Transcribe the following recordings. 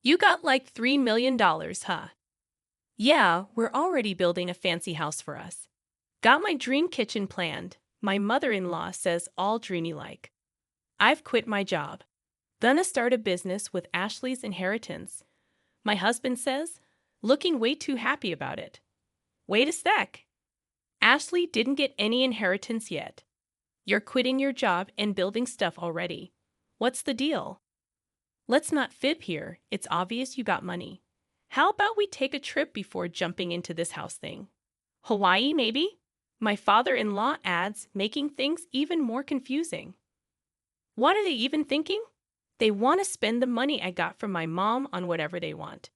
You got like $3 million, huh? Yeah, we're already building a fancy house for us. Got my dream kitchen planned. My mother-in-law says all dreamy-like. I've quit my job. Gonna start a business with Ashley's inheritance. My husband says, looking way too happy about it. Wait a sec. Ashley didn't get any inheritance yet. You're quitting your job and building stuff already. What's the deal? Let's not fib here. It's obvious you got money. How about we take a trip before jumping into this house thing? Hawaii, maybe? My father-in-law adds, making things even more confusing. What are they even thinking? They want to spend the money I got from my mom on whatever they want.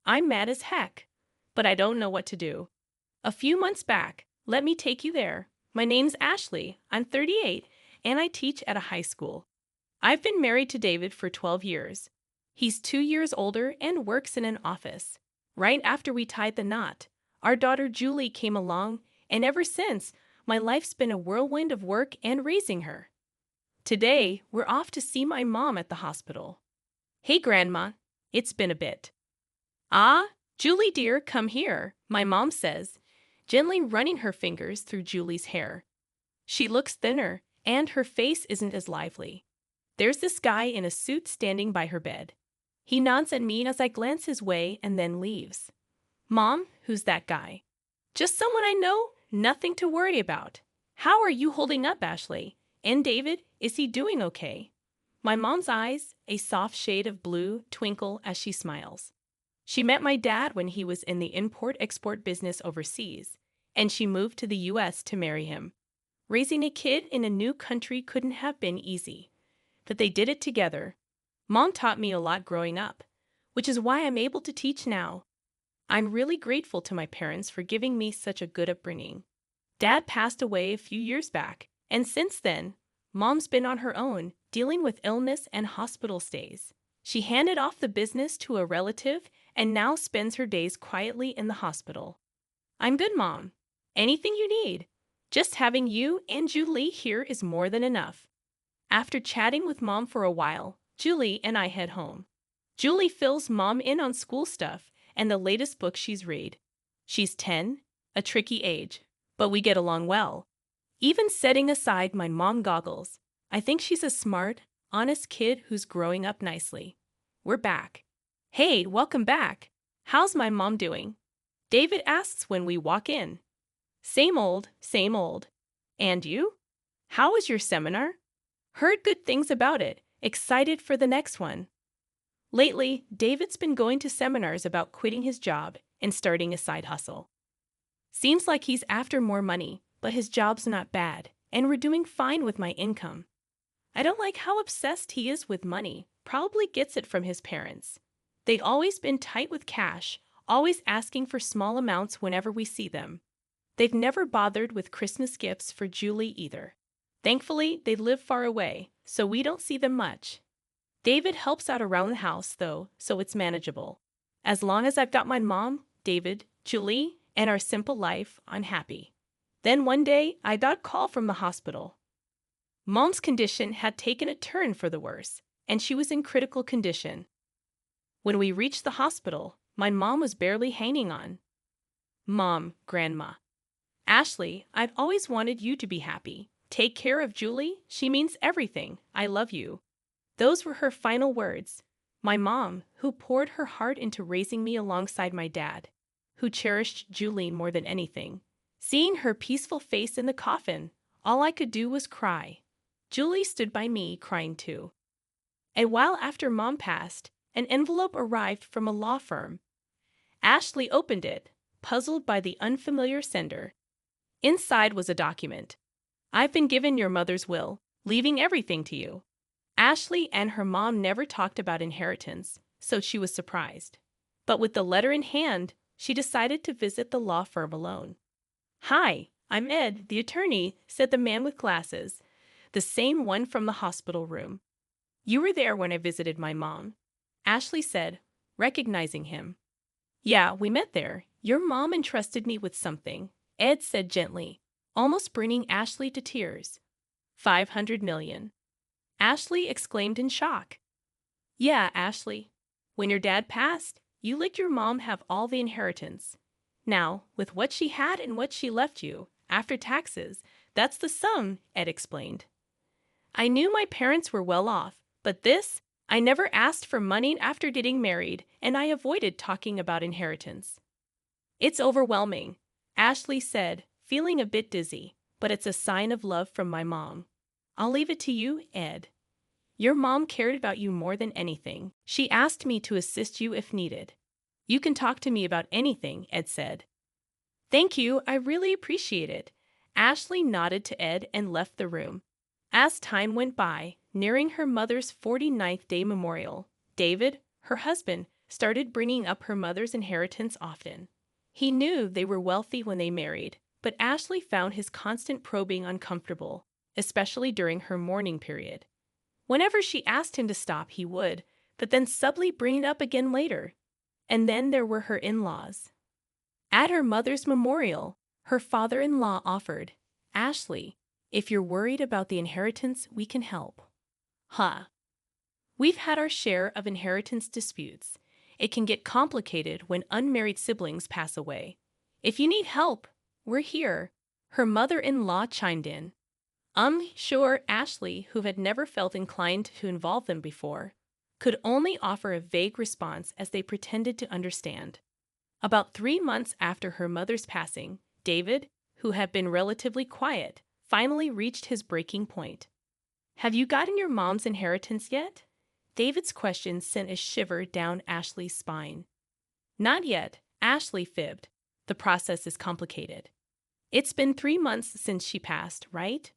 I'm mad as heck, but I don't know what to do. A few months back, let me take you there. My name's Ashley. I'm 38, and I teach at a high school. I've been married to David for 12 years. He's 2 years older and works in an office. Right after we tied the knot, our daughter Julie came along, and ever since, my life's been a whirlwind of work and raising her. Today, we're off to see my mom at the hospital. Hey, Grandma, it's been a bit. Ah, Julie dear, come here, my mom says, gently running her fingers through Julie's hair. She looks thinner, and her face isn't as lively. There's this guy in a suit standing by her bed. He nods at me as I glance his way and then leaves. Mom, who's that guy? Just someone I know, nothing to worry about. How are you holding up, Ashley? And David, is he doing okay? My mom's eyes, a soft shade of blue, twinkle as she smiles. She met my dad when he was in the import-export business overseas, and she moved to the U.S. to marry him. Raising a kid in a new country couldn't have been easy, but they did it together. Mom taught me a lot growing up, which is why I'm able to teach now. I'm really grateful to my parents for giving me such a good upbringing. Dad passed away a few years back, and since then, Mom's been on her own, dealing with illness and hospital stays. She handed off the business to a relative and now spends her days quietly in the hospital. I'm good, Mom. Anything you need. Just having you and Julie here is more than enough. After chatting with Mom for a while, Julie and I head home. Julie fills Mom in on school stuff and the latest book she's read. She's 10, a tricky age, but we get along well. Even setting aside my mom goggles, I think she's a smart, honest kid who's growing up nicely. We're back. Hey, welcome back. How's my mom doing? David asks when we walk in. Same old, same old. And you? How was your seminar? Heard good things about it. Excited for the next one. Lately, David's been going to seminars about quitting his job and starting a side hustle. Seems like he's after more money, but his job's not bad, and we're doing fine with my income. I don't like how obsessed he is with money. Probably gets it from his parents. They've always been tight with cash, always asking for small amounts whenever we see them. They've never bothered with Christmas gifts for Julie either. Thankfully, they live far away, so we don't see them much. David helps out around the house, though, so it's manageable. As long as I've got my mom, David, Julie, and our simple life, I'm happy. Then one day, I got a call from the hospital. Mom's condition had taken a turn for the worse, and she was in critical condition. When we reached the hospital, my mom was barely hanging on. Mom, Grandma. Ashley, I've always wanted you to be happy. Take care of Julie. She means everything. I love you. Those were her final words. My mom, who poured her heart into raising me alongside my dad, who cherished Julie more than anything. Seeing her peaceful face in the coffin, all I could do was cry. Julie stood by me, crying too. A while after Mom passed, an envelope arrived from a law firm. Ashley opened it, puzzled by the unfamiliar sender. Inside was a document. I've been given your mother's will, leaving everything to you. Ashley and her mom never talked about inheritance, so she was surprised. But with the letter in hand, she decided to visit the law firm alone. Hi, I'm Ed, the attorney, said the man with glasses, the same one from the hospital room. You were there when I visited my mom, Ashley said, recognizing him. Yeah, we met there. Your mom entrusted me with something, Ed said gently, almost bringing Ashley to tears. 500 million. Ashley exclaimed in shock. Yeah, Ashley. When your dad passed, you let your mom have all the inheritance. Now, with what she had and what she left you, after taxes, that's the sum, Ed explained. I knew my parents were well off, but I never asked for money after getting married, and I avoided talking about inheritance. It's overwhelming, Ashley said, feeling a bit dizzy, but it's a sign of love from my mom. I'll leave it to you, Ed. Your mom cared about you more than anything. She asked me to assist you if needed. You can talk to me about anything, Ed said. Thank you, I really appreciate it. Ashley nodded to Ed and left the room. As time went by, nearing her mother's 49th day memorial, David, her husband, started bringing up her mother's inheritance often. He knew they were wealthy when they married, but Ashley found his constant probing uncomfortable, especially during her mourning period. Whenever she asked him to stop, he would, but then subtly bring it up again later. And then there were her in-laws. At her mother's memorial, her father-in-law offered, Ashley, if you're worried about the inheritance, we can help. We've had our share of inheritance disputes. It can get complicated when unmarried siblings pass away. If you need help, we're here, her mother-in-law chimed in. Sure, Ashley, who had never felt inclined to involve them before, could only offer a vague response as they pretended to understand. About 3 months after her mother's passing, David, who had been relatively quiet, finally reached his breaking point. Have you gotten your mom's inheritance yet? David's question sent a shiver down Ashley's spine. Not yet, Ashley fibbed. The process is complicated. It's been 3 months since she passed, right?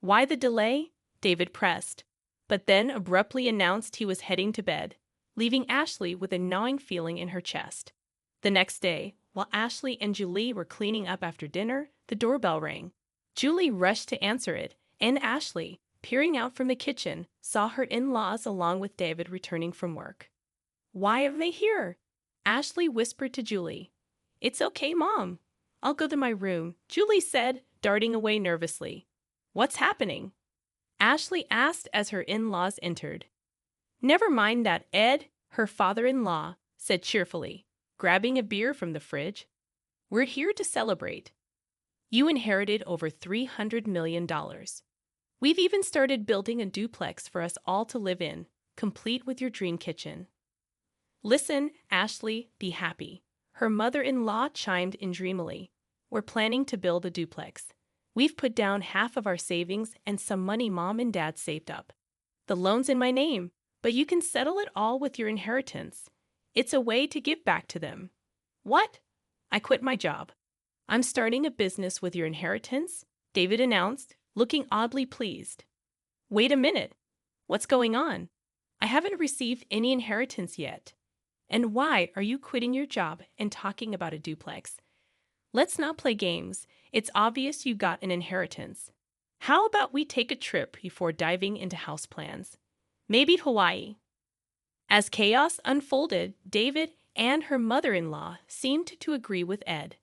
Why the delay? David pressed, but then abruptly announced he was heading to bed, leaving Ashley with a gnawing feeling in her chest. The next day, while Ashley and Julie were cleaning up after dinner, the doorbell rang. Julie rushed to answer it, and Ashley, peering out from the kitchen, saw her in-laws along with David returning from work. Why are they here? Ashley whispered to Julie. It's okay, Mom. I'll go to my room, Julie said, darting away nervously. What's happening? Ashley asked as her in-laws entered. Never mind that, Ed, her father-in-law said cheerfully, grabbing a beer from the fridge. We're here to celebrate. You inherited over $300 million. We've even started building a duplex for us all to live in, complete with your dream kitchen. Listen, Ashley, be happy. Her mother-in-law chimed in dreamily. We're planning to build a duplex. We've put down half of our savings and some money Mom and Dad saved up. The loan's in my name, but you can settle it all with your inheritance. It's a way to give back to them. What? I quit my job. I'm starting a business with your inheritance, David announced, looking oddly pleased. Wait a minute. What's going on? I haven't received any inheritance yet. And why are you quitting your job and talking about a duplex? Let's not play games. It's obvious you got an inheritance. How about we take a trip before diving into house plans? Maybe Hawaii. As chaos unfolded, David and her mother-in-law seemed to agree with Ed.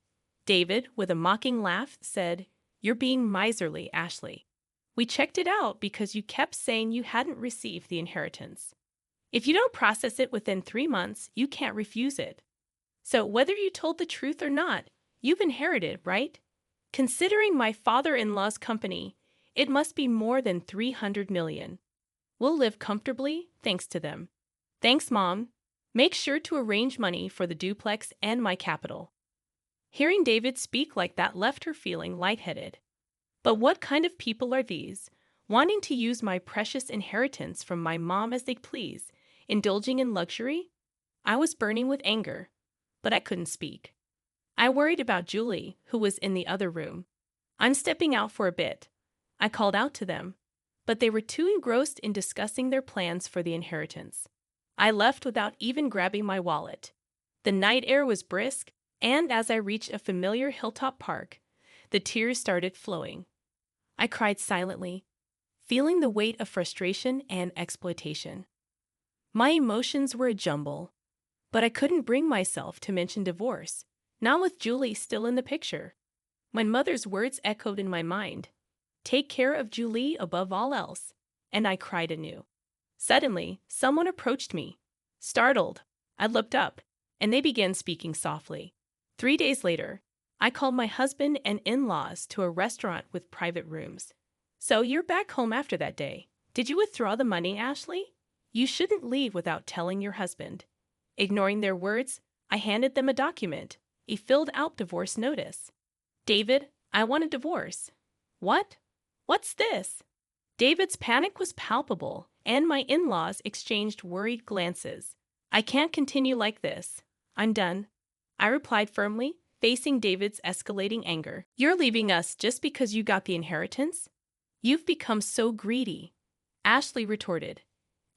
David, with a mocking laugh, said, You're being miserly, Ashley. We checked it out because you kept saying you hadn't received the inheritance. If you don't process it within 3 months, you can't refuse it. So whether you told the truth or not, you've inherited, right? Considering my father-in-law's company, it must be more than $300 million. We'll live comfortably thanks to them. Thanks, Mom. Make sure to arrange money for the duplex and my capital. Hearing David speak like that left her feeling lightheaded. But what kind of people are these, wanting to use my precious inheritance from my mom as they please, indulging in luxury? I was burning with anger, but I couldn't speak. I worried about Julie, who was in the other room. I'm stepping out for a bit. I called out to them, but they were too engrossed in discussing their plans for the inheritance. I left without even grabbing my wallet. The night air was brisk, and as I reached a familiar hilltop park, the tears started flowing. I cried silently, feeling the weight of frustration and exploitation. My emotions were a jumble, but I couldn't bring myself to mention divorce, not with Julie still in the picture. My mother's words echoed in my mind. Take care of Julie above all else, and I cried anew. Suddenly, someone approached me. Startled, I looked up, and they began speaking softly. 3 days later, I called my husband and in-laws to a restaurant with private rooms. So you're back home after that day. Did you withdraw the money, Ashley? You shouldn't leave without telling your husband. Ignoring their words, I handed them a document, a filled-out divorce notice. David, I want a divorce. What? What's this? David's panic was palpable, and my in-laws exchanged worried glances. I can't continue like this. I'm done, I replied firmly, facing David's escalating anger. You're leaving us just because you got the inheritance? You've become so greedy, Ashley retorted.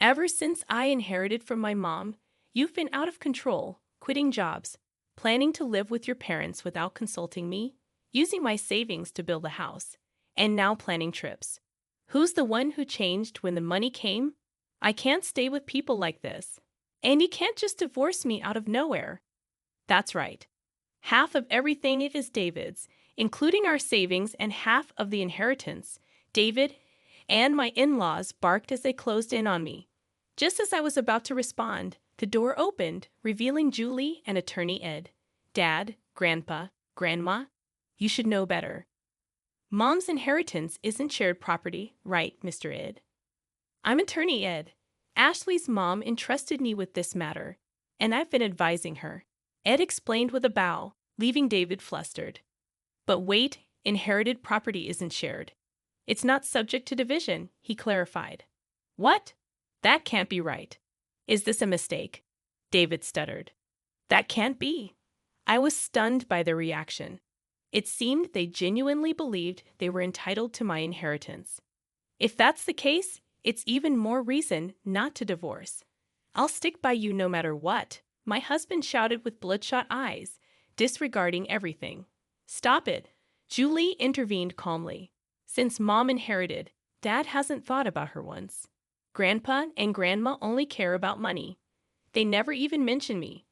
Ever since I inherited from my mom, you've been out of control, quitting jobs, planning to live with your parents without consulting me, using my savings to build a house, and now planning trips. Who's the one who changed when the money came? I can't stay with people like this. And you can't just divorce me out of nowhere. That's right. Half of everything it is David's, including our savings and half of the inheritance. David and my in-laws barked as they closed in on me. Just as I was about to respond, the door opened, revealing Julie and Attorney Ed. Dad, Grandpa, Grandma, you should know better. Mom's inheritance isn't shared property, right, Mr. Ed? I'm Attorney Ed. Ashley's mom entrusted me with this matter, and I've been advising her. Ed explained with a bow, leaving David flustered. But wait, inherited property isn't shared. It's not subject to division, he clarified. What? That can't be right. Is this a mistake? David stuttered. That can't be. I was stunned by their reaction. It seemed they genuinely believed they were entitled to my inheritance. If that's the case, it's even more reason not to divorce. I'll stick by you no matter what, my husband shouted with bloodshot eyes, disregarding everything. Stop it, Julie intervened calmly. Since Mom inherited, Dad hasn't thought about her once. Grandpa and Grandma only care about money. They never even mention me.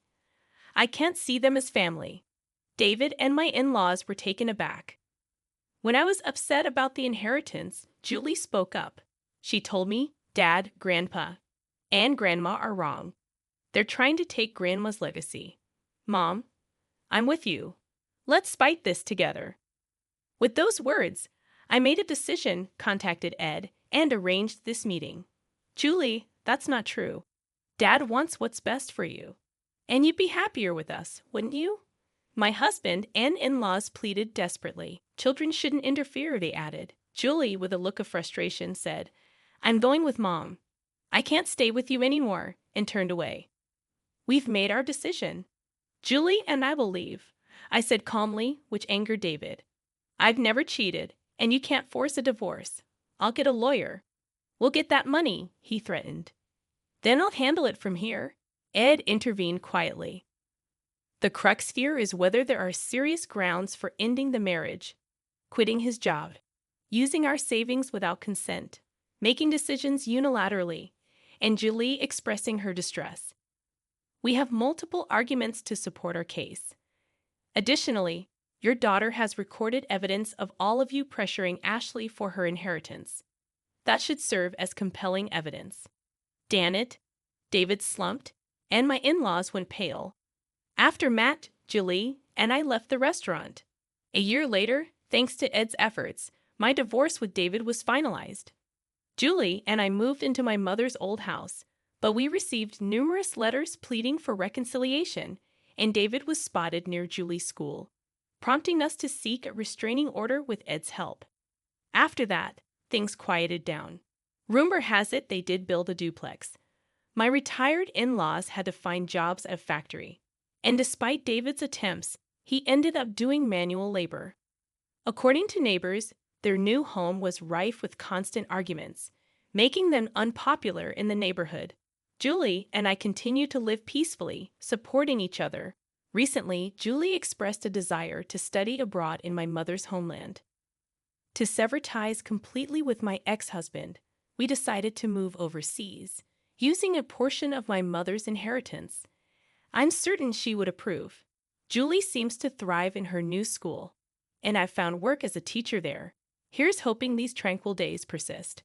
I can't see them as family. David and my in-laws were taken aback. When I was upset about the inheritance, Julie spoke up. She told me, Dad, Grandpa, and Grandma are wrong. They're trying to take Grandma's legacy. Mom, I'm with you. Let's fight this together. With those words, I made a decision, contacted Ed, and arranged this meeting. Julie, that's not true. Dad wants what's best for you. And you'd be happier with us, wouldn't you? My husband and in-laws pleaded desperately. Children shouldn't interfere, they added. Julie, with a look of frustration, said, I'm going with Mom. I can't stay with you anymore, and turned away. We've made our decision. Julie and I will leave, I said calmly, which angered David. I've never cheated, and you can't force a divorce. I'll get a lawyer. We'll get that money, he threatened. Then I'll handle it from here. Ed intervened quietly. The crux here is whether there are serious grounds for ending the marriage, quitting his job, using our savings without consent, making decisions unilaterally, and Julie expressing her distress. We have multiple arguments to support our case. Additionally, your daughter has recorded evidence of all of you pressuring Ashley for her inheritance. That should serve as compelling evidence. Damn it, David slumped, and my in-laws went pale. After Matt, Julie, and I left the restaurant. A year later, thanks to Ed's efforts, my divorce with David was finalized. Julie and I moved into my mother's old house, but we received numerous letters pleading for reconciliation, and David was spotted near Julie's school, prompting us to seek a restraining order with Ed's help. After that, things quieted down. Rumor has it they did build a duplex. My retired in-laws had to find jobs at a factory, and despite David's attempts, he ended up doing manual labor. According to neighbors, their new home was rife with constant arguments, making them unpopular in the neighborhood. Julie and I continue to live peacefully, supporting each other. Recently, Julie expressed a desire to study abroad in my mother's homeland. To sever ties completely with my ex-husband, we decided to move overseas, using a portion of my mother's inheritance. I'm certain she would approve. Julie seems to thrive in her new school, and I've found work as a teacher there. Here's hoping these tranquil days persist.